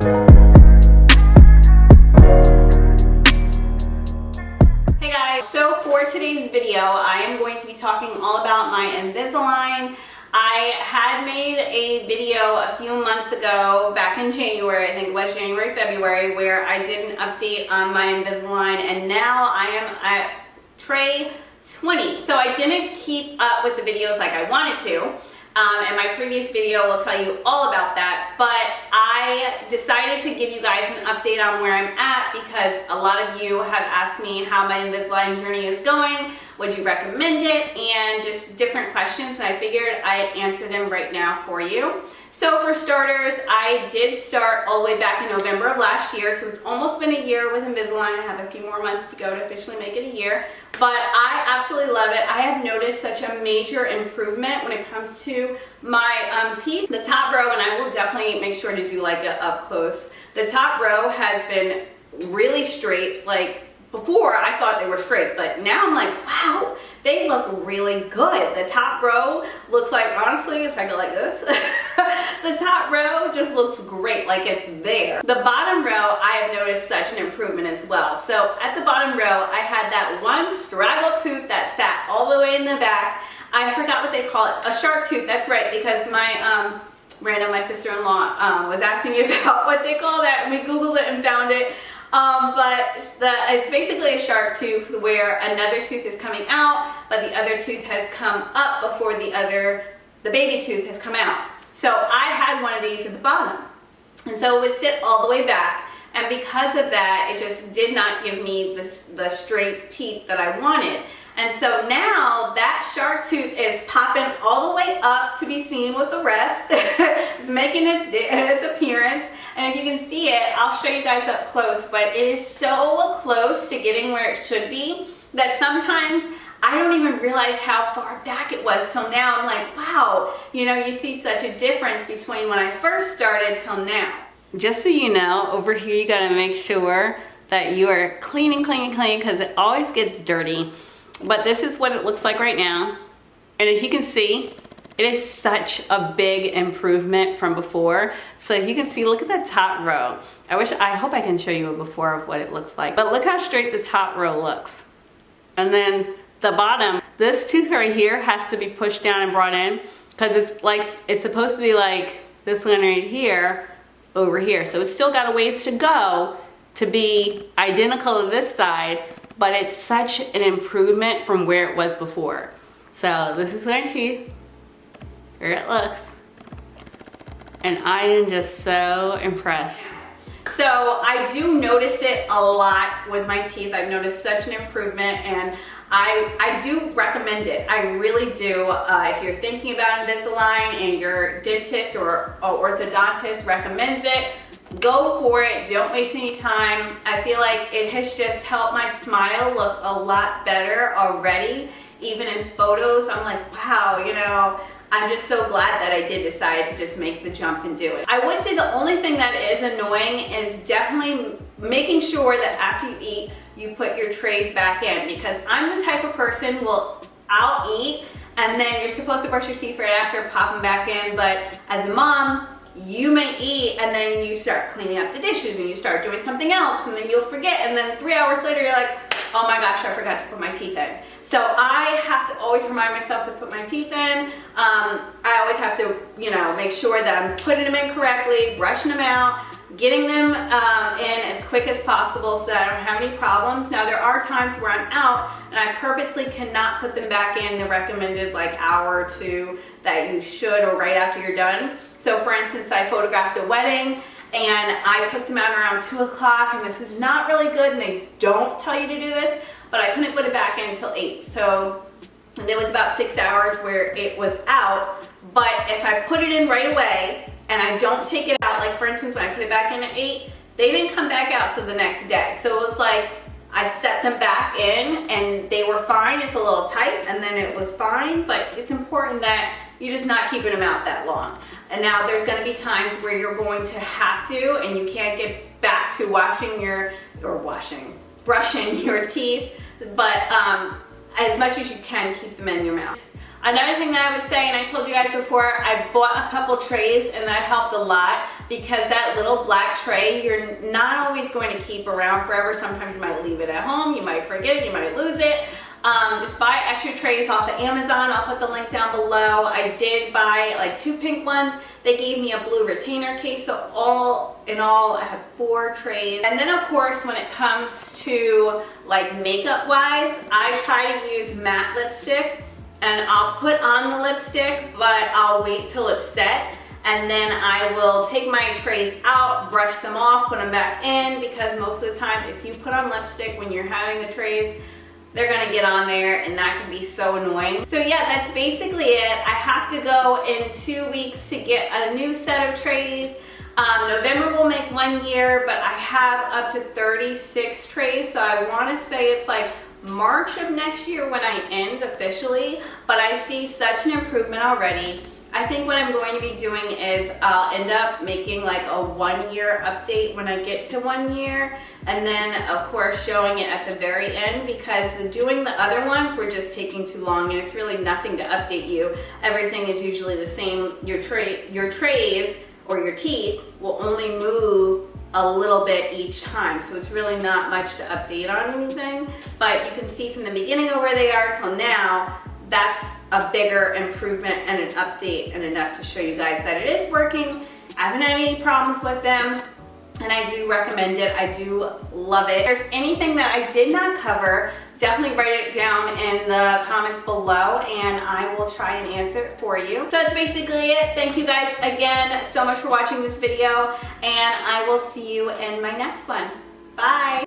Hey guys, so for today's video, I am going to be talking all about my Invisalign. I had made a video a few months ago, back in January, I think it was January, February, where I did an update on my Invisalign, and now I am at tray 20. So I didn't keep up with the videos like I wanted to. And my previous video will tell you all about that, but I decided to give you guys an update on where I'm at because a lot of you have asked me how my Invisalign journey is going, would you recommend it, and just different questions, and I figured I'd answer them right now for you. So for starters, I did start all the way back in November of last year, so it's almost been a year with Invisalign. I have a few more months to go to officially make it a year, but I absolutely love it. I have noticed such a major improvement when it comes to my teeth. The top row, and I will definitely make sure to do like a up close, the top row has been really straight. Like before I thought they were straight, but now I'm like, wow, they look really good. The top row looks like, honestly, if I go like this, the top row just looks great, like it's there. The bottom row, I have noticed such an improvement as well. So at the bottom row, I had that one straggle tooth that sat all the way in the back. I forgot what they call it, a shark tooth, that's right, because my my sister-in-law was asking me about what they call that, and we Googled it and found it. But it's basically a shark tooth where another tooth is coming out, but the other tooth has come up before the baby tooth has come out. So I had one of these at the bottom, and so it would sit all the way back, and because of that, it just did not give me the straight teeth that I wanted. And so now that shark tooth is popping all the way up to be seen with the rest. It's making its appearance. And if you can see it, I'll show you guys up close, but it is so close to getting where it should be that sometimes I don't even realize how far back it was till now. I'm like, wow, you know, you see such a difference between when I first started till now. Just so you know, over here you gotta make sure that you are cleaning because it always gets dirty. But this is what it looks like right now. And if you can see, it is such a big improvement from before. So you can see, look at that top row. I hope I can show you a before of what it looks like. But look how straight the top row looks. And then the bottom, this tooth right here has to be pushed down and brought in because it's supposed to be like this one right here over here. So it's still got a ways to go to be identical to this side, but it's such an improvement from where it was before. So this is my teeth, here it looks, and I am just so impressed. So I do notice it a lot with my teeth. I've noticed such an improvement, and I do recommend it. I really do. If you're thinking about Invisalign and your dentist or orthodontist recommends it, go for it. Don't waste any time. I feel like it has just helped my smile look a lot better already. Even in photos, I'm like, wow, you know, I'm just so glad that I did decide to just make the jump and do it. I would say the only thing that is annoying is definitely making sure that after you eat, you put your trays back in, because I'm the type of person, I'll eat and then you're supposed to brush your teeth right after, pop them back in, but as a mom, you may eat and then you start cleaning up the dishes and you start doing something else and then you'll forget, and then 3 hours later you're like, oh my gosh, I forgot to put my teeth in. So I have to always remind myself to put my teeth in. I always have to, you know, make sure that I'm putting them in correctly, brushing them out, getting them in as quick as possible so that I don't have any problems. Now there are times where I'm out and I purposely cannot put them back in the recommended like hour or two that you should, or right after you're done. So for instance, I photographed a wedding and I took them out around 2 o'clock, and this is not really good and they don't tell you to do this, but I couldn't put it back in until 8. So there was about 6 hours where it was out, but if I put it in right away and I don't take it out, like for instance when I put it back in at 8, they didn't come back out till the next day. So it was like I set them back in and they were fine. It's a little tight and then it was fine, but it's important that you're just not keeping them out that long. And now there's going to be times where you're going to have to, and you can't get back to brushing your teeth, but as much as you can, keep them in your mouth. Another thing that I would say, and I told you guys before, I bought a couple trays and that helped a lot because that little black tray you're not always going to keep around forever. Sometimes you might leave it at home, you might forget it, you might lose it. Just buy extra trays off of Amazon. I'll put the link down below. I did buy like 2 pink ones. They gave me a blue retainer case, so all in all I have 4 trays. And then of course when it comes to like makeup wise, I try to use matte lipstick. And I'll put on the lipstick, but I'll wait till it's set. And then I will take my trays out, brush them off, put them back in, because most of the time if you put on lipstick when you're having the trays, they're gonna get on there and that can be so annoying. So yeah, that's basically it. I have to go in 2 weeks to get a new set of trays. November will make 1 year, but I have up to 36 trays, so I wanna say it's like March of next year when I end officially, but I see such an improvement already. I think what I'm going to be doing is I'll end up making like a 1 year update when I get to 1 year, and then of course showing it at the very end, because doing the other ones were just taking too long and it's really nothing to update you. Everything is usually the same. Your trays or your teeth will only move a little bit each time, so it's really not much to update on anything, but you can see from the beginning of where they are till now, that's a bigger improvement and an update, and enough to show you guys that it is working. I haven't had any problems with them and I do recommend it. I do love it. If there's anything that I did not cover, definitely write it down in the comments below and I will try and answer it for you. So that's basically it. Thank you guys again so much for watching this video, and I will see you in my next one. Bye.